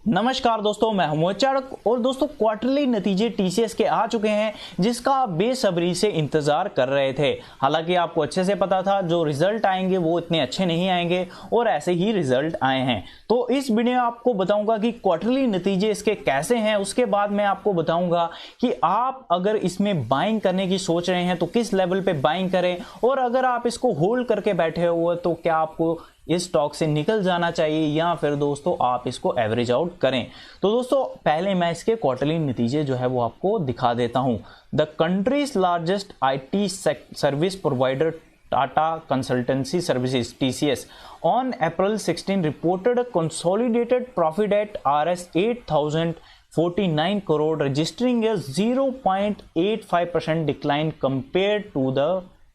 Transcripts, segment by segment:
नमस्कार दोस्तों, मैं हूं चाणक और दोस्तों क्वार्टरली नतीजे टीसीएस के आ चुके हैं जिसका आप बेसब्री से इंतजार कर रहे थे। हालांकि आपको अच्छे से पता था जो रिजल्ट आएंगे वो इतने अच्छे नहीं आएंगे और ऐसे ही रिजल्ट आए हैं। तो इस वीडियो में आपको बताऊंगा कि क्वार्टरली नतीजे इसके कैसे हैं। उसके बाद मैं आपको बताऊंगा कि आप अगर इसमें बाइंग करने की सोच रहे हैं तो किस लेवल पे बाइंग करें, और अगर आप इसको होल्ड करके बैठे हुए तो क्या आपको इस स्टॉक से निकल जाना चाहिए या फिर दोस्तों आप इसको एवरेज आउट करें। तो दोस्तों पहले मैं इसके क्वार्टरली नतीजे जो है वो आपको दिखा देता हूं। The countries largest IT service provider Tata consultancy services TCS on April 16 reported a consolidated profit at Rs 8,049 crore, registering a 0.85% decline compared to the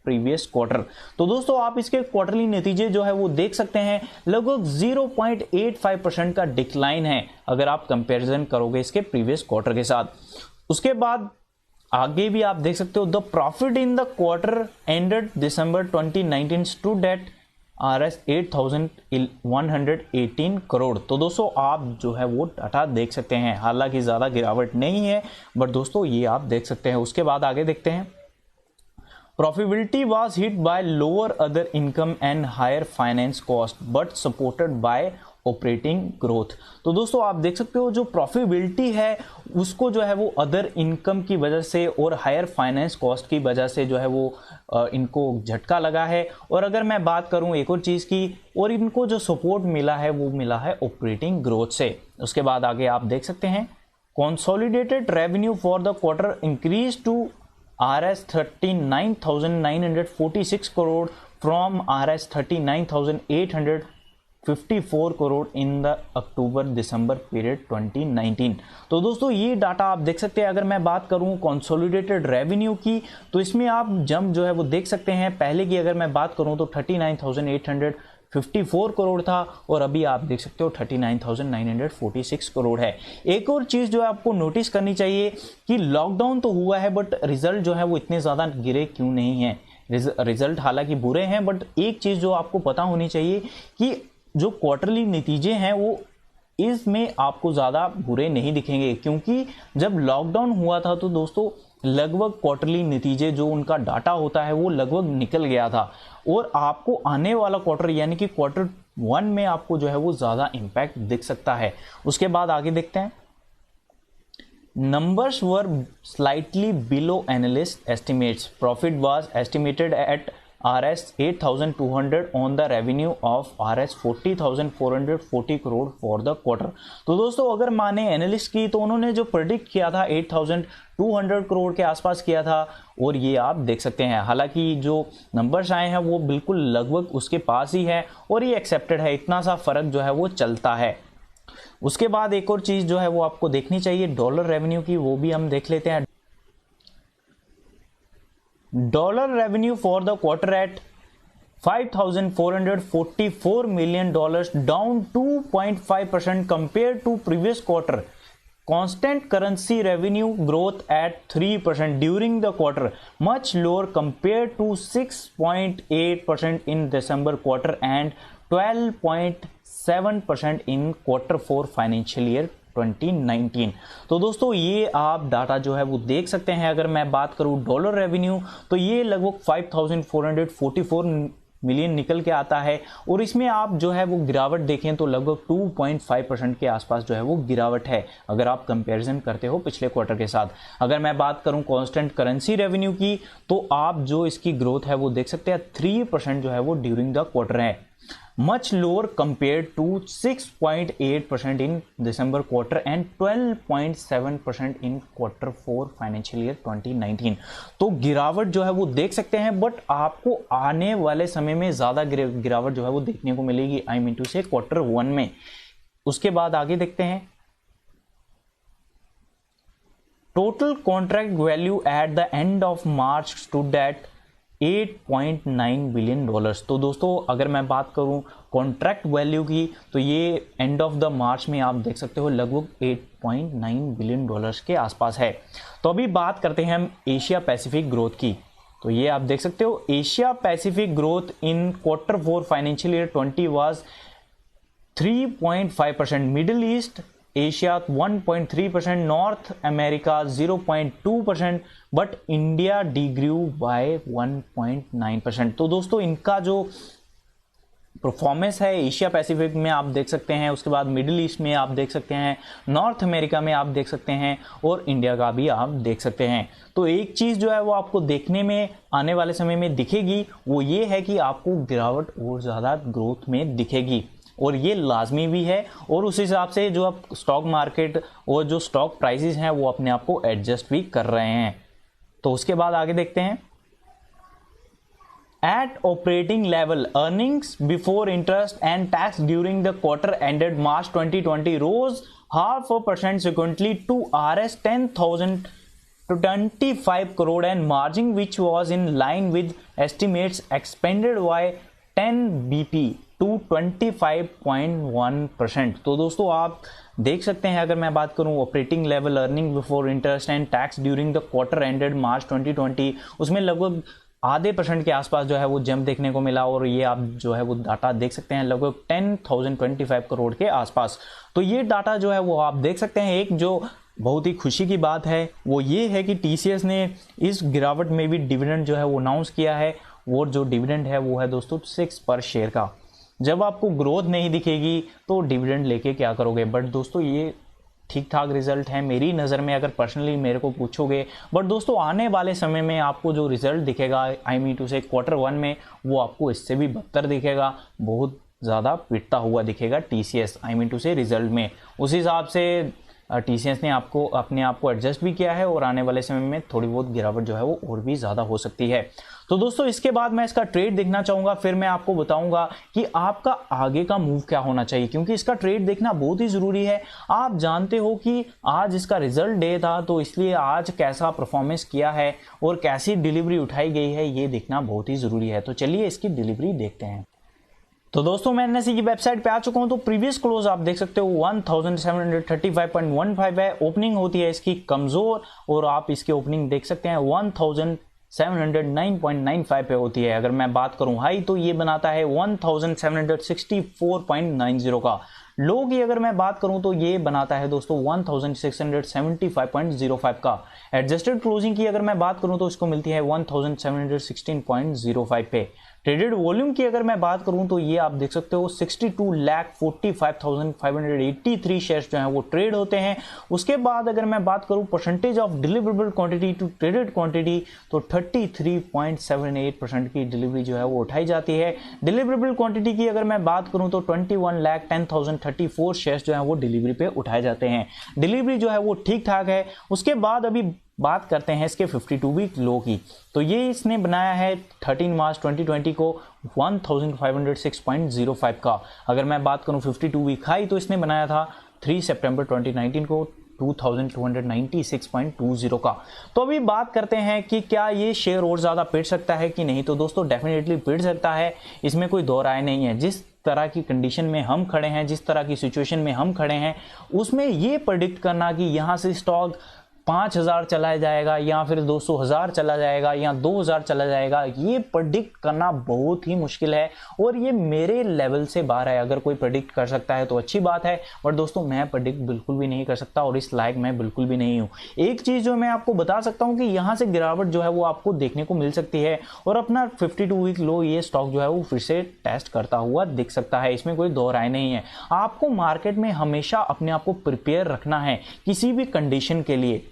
previous quarter. तो दोस्तों आप इसके क्वार्टरली नतीजे जो है वो देख सकते हैं, लगभग 0.85% का डिक्लाइन है अगर आप कंपैरिजन करोगे इसके प्रीवियस क्वार्टर के साथ। उसके बाद आगे भी आप देख सकते हो, the profit in the quarter ended December 2019 stood at Rs 8,118 crore. तो दोस्तों आप जो है वो डाटा देख सकते हैं, हालांकि ज्यादा गिरावट नहीं है बट दोस्तों ये आप देख सकते हैं। उसके बाद आगे देखते हैं, Profitability was hit by lower other income and higher finance cost but supported by operating growth. तो दोस्तों आप देख सकते हो जो प्रॉफिटेबिलिटी है उसको जो है वो अदर इनकम की वजह से और हायर फाइनेंस कॉस्ट की वजह से जो है वो इनको झटका लगा है। और अगर मैं बात करूं एक और चीज़ की, और इनको जो सपोर्ट मिला है वो मिला है ऑपरेटिंग ग्रोथ से। उसके बाद आगे आप देख सकते हैं, consolidated revenue for the quarter increased to Rs 39,946 crore from Rs 39,854 crore in the October-December period 2019। तो दोस्तों ये डाटा आप देख सकते हैं। अगर मैं बात करूं कंसोलिडेटेड रेवेन्यू की तो इसमें आप जंप जो है वो देख सकते हैं। पहले की अगर मैं बात करूं तो 39,854 करोड़ था और अभी आप देख सकते हो 39,946 करोड़ है। एक और चीज जो है आपको नोटिस करनी चाहिए कि लॉकडाउन तो हुआ है बट रिजल्ट जो है वो इतने ज्यादा गिरे क्यों नहीं है। रिजल्ट हालांकि बुरे हैं बट एक चीज जो आपको पता होनी चाहिए कि जो क्वार्टरली नतीजे हैं वो इसमें आपको ज्यादा बुरे नहीं दिखेंगे, क्योंकि जब लॉकडाउन हुआ था तो दोस्तों लगभग क्वार्टरली नतीजे जो उनका डाटा होता है वो लगभग निकल गया था, और आपको आने वाला क्वार्टर यानी कि क्वार्टर 1 में आपको जो है वो ज्यादा इंपैक्ट दिख सकता है। उसके बाद आगे देखते हैं, numbers were slightly below analyst estimates. Profit was estimated at Rs 8,200 on the revenue of Rs 40,440 crore for the quarter। तो दोस्तों अगर माने एनालिस्ट की तो उन्होंने जो प्रेडिक्ट किया था 8,200 करोड़ के आसपास किया था, और ये आप देख सकते हैं। हालांकि जो नंबर्स आए हैं वो बिल्कुल लगभग उसके पास ही है और ये एक्सेप्टेड है, इतना सा फर्क जो है वो चलता है। उसके बाद एक और चीज जो है वो आपको देखनी चाहिए डॉलर रेवेन्यू की, वो भी हम देख लेते हैं। Dollar revenue for the quarter at $5,444 million, down 2.5% compared to previous quarter. Constant currency revenue growth at 3% during the quarter, much lower compared to 6.8% in December quarter and 12.7% in quarter 4 financial year 2019। तो दोस्तों ये आप data जो है वो देख सकते हैं। अगर मैं बात करूं डॉलर रेवेन्यू तो ये लगभग 5,444 मिलियन निकल के आता है, और इसमें आप जो है वो गिरावट देखें तो लगभग 2.5% के आसपास जो है वो गिरावट है अगर आप कंपैरिजन करते हो पिछले क्वार्टर के साथ। अगर मैं बात करूं कांस्टेंट करेंसी रेवेन्यू की तो आप जो इसकी ग्रोथ है वो देख सकते हैं 3% जो है वो ड्यूरिंग द क्वार्टर है, much lower compared to 6.8% in December quarter and 12.7% in quarter 4 financial year 2019। तो गिरावट जो है वो देख सकते हैं, बट आपको आने वाले समय में ज्यादा गिरावट जो है वो देखने को मिलेगी, आई मीन टू से क्वार्टर 1 में। उसके बाद आगे देखते हैं, total contract value at the end of March stood at $8.9 billion. तो दोस्तों अगर मैं बात करूं कॉन्ट्रैक्ट वैल्यू की तो ये एंड ऑफ द मार्च में आप देख सकते हो लगभग $8.9 बिलियन के आसपास है। तो अभी बात करते हैं हम एशिया पैसिफिक ग्रोथ की। तो ये आप देख सकते हो Asia Pacific growth in quarter 4 financial year 20 was 3.5%, middle east Asia 1.3%, north America 0.2%, but India degrew by 1.9%। तो दोस्तों इनका जो परफॉर्मेंस है एशिया पैसिफिक में आप देख सकते हैं, उसके बाद मिडिल ईस्ट में आप देख सकते हैं, नॉर्थ अमेरिका में आप देख सकते हैं, और इंडिया का भी आप देख सकते हैं। तो एक चीज़ जो है वो आपको देखने में आने वाले समय में दिखेगी, वो ये है कि आपको गिरावट और ज़्यादा ग्रोथ में दिखेगी, और ये लाजमी भी है। और उस हिसाब से जो आप स्टॉक मार्केट और जो स्टॉक प्राइसेस हैं वो अपने आप को एडजस्ट भी कर रहे हैं। तो उसके बाद आगे देखते हैं। At operating level, earnings before interest and tax during the quarter ended March 2020 rose 0.5% sequentially to Rs 10,025 crore, and margin, which was in line with estimates, expanded by 10 BP to 25.1%। तो दोस्तों आप देख सकते हैं, अगर मैं बात करूं operating level earning before interest and tax during the quarter ended March 2020, उसमें लगभग आधे % के आसपास जो है वो जंप देखने को मिला, और ये आप जो है वो डाटा देख सकते हैं लगभग 10,025 करोड़ के आसपास। तो ये डाटा जो है वो आप देख सकते हैं। एक जो बहुत ही खुशी की बात है वो ये है कि टीसीएस ने इस गिरावट में भी डिविडेंड जो है वो अनाउंस किया है, और जो डिविडेंड है वो है दोस्तों 6 पर शेयर का। जब आपको ग्रोथ नहीं दिखेगी तो डिविडेंड लेके क्या करोगे, बट दोस्तों ये ठीक ठाक रिजल्ट है मेरी नज़र में, अगर पर्सनली मेरे को पूछोगे। बट दोस्तों आने वाले समय में आपको जो रिजल्ट दिखेगा आई मीन टू से क्वार्टर 1 में, वो आपको इससे भी बदतर दिखेगा, बहुत ज़्यादा पिटता हुआ दिखेगा टीसीएस आई मीन टू से रिजल्ट में। उस हिसाब से टीसीएस ने अपने आप को एडजस्ट भी किया है, और आने वाले समय में थोड़ी बहुत गिरावट जो है वो और भी ज़्यादा हो सकती है। तो दोस्तों इसके बाद मैं इसका ट्रेड देखना चाहूँगा, फिर मैं आपको बताऊँगा कि आपका आगे का मूव क्या होना चाहिए, क्योंकि इसका ट्रेड देखना बहुत ही ज़रूरी है। आप जानते हो कि आज इसका रिजल्ट डे था, तो इसलिए आज कैसा परफॉर्मेंस किया है और कैसी डिलीवरी उठाई गई है ये देखना बहुत ही ज़रूरी है। तो चलिए इसकी डिलीवरी देखते हैं। तो दोस्तों मैं एनएसई की वेबसाइट पे आ चुका हूं। तो प्रीवियस क्लोज आप देख सकते हो 1735.15 है, ओपनिंग होती है इसकी कमजोर, और आप इसकी ओपनिंग देख सकते हैं 1709.95 पे होती है। अगर मैं बात करूं हाई तो ये बनाता है 1764.90 का। लो की अगर मैं बात करूं तो ये बनाता है दोस्तों 1675.05 का। एडजस्टेड क्लोजिंग की अगर मैं बात करूं तो इसको मिलती है 1716.05 पे। ट्रेडेड वॉल्यूम की अगर मैं बात करूं तो ये आप देख सकते हो 62,45,583 शेयर्स जो हैं वो ट्रेड होते हैं। उसके बाद अगर मैं बात करूं percentage of deliverable quantity to traded quantity, तो 33.78% की डिलीवरी जो है वो उठाई जाती है। डिलीवरेबल क्वांटिटी की अगर मैं बात करूं तो 21,10,034 शेयर्स जो हैं वो डिलीवरी पे उठाए जाते हैं। डिलीवरी जो है वो ठीक ठाक है। उसके बाद अभी बात करते हैं इसके 52 वीक लो की। तो ये इसने बनाया है 13 मार्च 2020 को 1506.05 का। अगर मैं बात करूं 52 वीक हाई तो इसने बनाया था 3 सितंबर 2019 को 2296.20 का। तो अभी बात करते हैं कि क्या ये शेयर और ज़्यादा पिट सकता है कि नहीं। तो दोस्तों डेफिनेटली पिट सकता है, इसमें कोई दो राय नहीं है। जिस तरह की कंडीशन में हम खड़े हैं, जिस तरह की सिचुएशन में हम खड़े हैं, उसमें ये प्रेडिक्ट करना कि यहाँ से स्टॉक 5,000 चला जाएगा या फिर 200,000 चला जाएगा या 2,000 चला जाएगा, ये प्रेडिक्ट करना बहुत ही मुश्किल है, और ये मेरे लेवल से बाहर है। अगर कोई प्रेडिक्ट कर सकता है तो अच्छी बात है, बट दोस्तों मैं प्रेडिक्ट बिल्कुल भी नहीं कर सकता, और इस लायक मैं बिल्कुल भी नहीं हूँ। एक चीज़ जो मैं आपको बता सकता हूँ कि यहाँ से गिरावट जो है वो आपको देखने को मिल सकती है, और अपना 52 वीक लो ये स्टॉक जो है वो फिर से टेस्ट करता हुआ दिख सकता है। इसमें कोई दो राय नहीं है। आपको मार्केट में हमेशा अपने आप को प्रिपेयर रखना है किसी भी कंडीशन के लिए।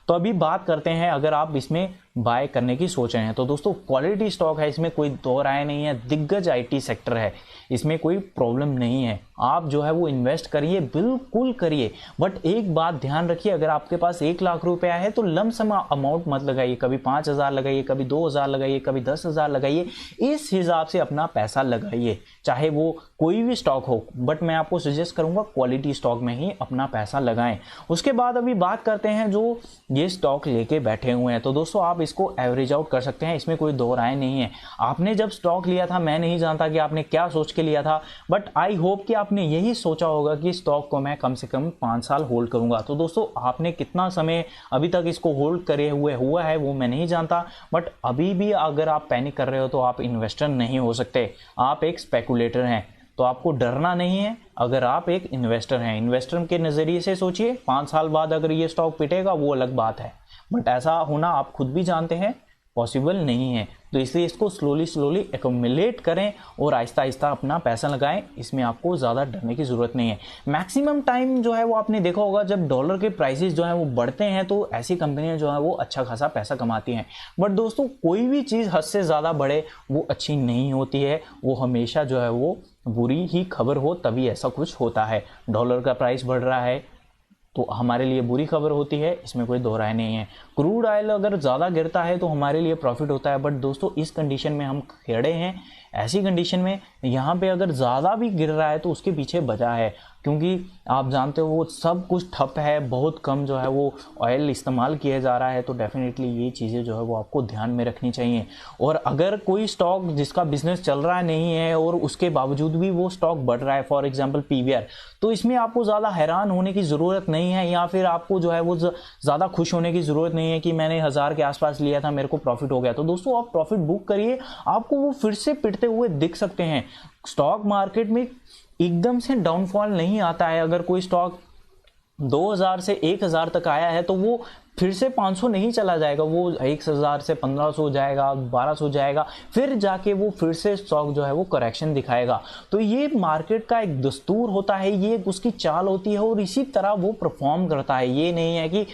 तो अभी बात करते हैं, अगर आप इसमें बाय करने की सोच रहे हैं तो दोस्तों क्वालिटी स्टॉक है, इसमें कोई दो राय नहीं है। दिग्गज आईटी सेक्टर है, इसमें कोई प्रॉब्लम नहीं है। आप जो है वो इन्वेस्ट करिए, बिल्कुल करिए, बट एक बात ध्यान रखिए, अगर आपके पास 1 लाख रुपया है तो लमसम अमाउंट मत लगाइए। कभी 5,000 लगाइए, कभी 2,000 लगाइए, कभी 10,000 लगाइए। इस हिसाब से अपना पैसा लगाइए, चाहे वो कोई भी स्टॉक हो, बट मैं आपको सजेस्ट करूंगा क्वालिटी स्टॉक में ही अपना पैसा लगाएं। उसके बाद अभी बात करते हैं जो ये स्टॉक लेके बैठे हुए हैं। तो दोस्तों आप इसको एवरेज आउट कर सकते हैं, इसमें कोई दो राय नहीं है। आपने जब स्टॉक लिया था, मैं नहीं जानता कि आपने क्या सोच के लिया था, बट आई होप कि आपने यही सोचा होगा कि स्टॉक को मैं कम से कम 5 साल होल्ड करूंगा। तो दोस्तों आपने कितना समय अभी तक इसको होल्ड करे हुआ है वो मैं नहीं जानता, बट अभी भी अगर आप पैनिक कर रहे हो तो आप इन्वेस्टर नहीं हो सकते, आप एक स्पेकुलेटर हैं। तो तो आपको डरना नहीं है। अगर आप एक इन्वेस्टर हैं, इन्वेस्टर के नज़रिए से सोचिए, 5 साल बाद अगर ये स्टॉक पिटेगा वो अलग बात है, बट ऐसा होना आप खुद भी जानते हैं पॉसिबल नहीं है। तो इसलिए इसको स्लोली एक्युमुलेट करें और आहिस्ता आहिस्ता अपना पैसा लगाएं। इसमें आपको ज़्यादा डरने की ज़रूरत नहीं है। मैक्सिमम टाइम जो है वो आपने देखा होगा, जब डॉलर के प्राइसेस जो है वो बढ़ते हैं तो ऐसी कंपनियां जो है वो अच्छा खासा पैसा कमाती हैं। बट दोस्तों, कोई भी चीज़ हद से ज़्यादा बढ़े वो अच्छी नहीं होती है, वो हमेशा जो है वो बुरी ही खबर हो तभी ऐसा कुछ होता है। डॉलर का प्राइस बढ़ रहा है तो हमारे लिए बुरी खबर होती है, इसमें कोई दो राय नहीं है। क्रूड ऑयल अगर ज़्यादा गिरता है तो हमारे लिए प्रॉफिट होता है। बट दोस्तों, इस कंडीशन में हम खड़े हैं, ऐसी कंडीशन में यहाँ पे अगर ज़्यादा भी गिर रहा है तो उसके पीछे वजह है, क्योंकि आप जानते हो वो सब कुछ ठप है, बहुत कम जो है वो ऑयल इस्तेमाल किया जा रहा है। तो डेफिनेटली ये चीज़ें जो है वो आपको ध्यान में रखनी चाहिए। और अगर कोई स्टॉक जिसका बिजनेस चल रहा नहीं है और उसके बावजूद भी वो स्टॉक बढ़ रहा है, फॉर एग्जांपल PVR, तो इसमें आपको ज़्यादा हैरान होने की ज़रूरत नहीं है, या फिर आपको जो है वो ज़्यादा खुश होने की ज़रूरत नहीं है कि मैंने 1000 के आसपास लिया था, मेरे को प्रॉफिट हो गया। तो दोस्तों, आप प्रॉफिट बुक करिए, आपको वो फिर से पिटते हुए दिख सकते हैं। स्टॉक मार्केट में एकदम से डाउनफॉल नहीं आता है। अगर कोई स्टॉक 2000 से 1000 तक आया है तो वो फिर से 500 नहीं चला जाएगा, वो 1000 से 1500 हो जाएगा, 1200 हो जाएगा, फिर जाके वो फिर से स्टॉक जो है वो करेक्शन दिखाएगा। तो ये मार्केट का एक दस्तूर होता है, ये उसकी चाल होती है और इसी तरह वो परफॉर्म करता है। ये नहीं है कि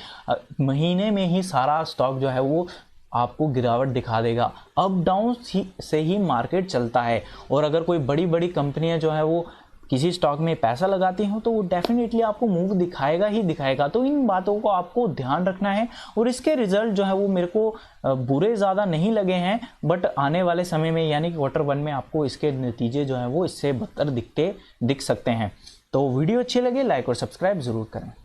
महीने में ही सारा स्टॉक जो है वो आपको गिरावट दिखा देगा। अप डाउन से ही मार्केट चलता है। और अगर कोई बड़ी बड़ी कंपनियां जो है वो किसी स्टॉक में पैसा लगाती हो तो वो डेफिनेटली आपको मूव दिखाएगा ही दिखाएगा। तो इन बातों को आपको ध्यान रखना है। और इसके रिजल्ट जो है वो मेरे को बुरे ज़्यादा नहीं लगे हैं, बट आने वाले समय में यानी कि Q1 में आपको इसके नतीजे जो हैं वो इससे बदतर दिख सकते हैं। तो वीडियो अच्छी लगे लाइक और सब्सक्राइब ज़रूर करें।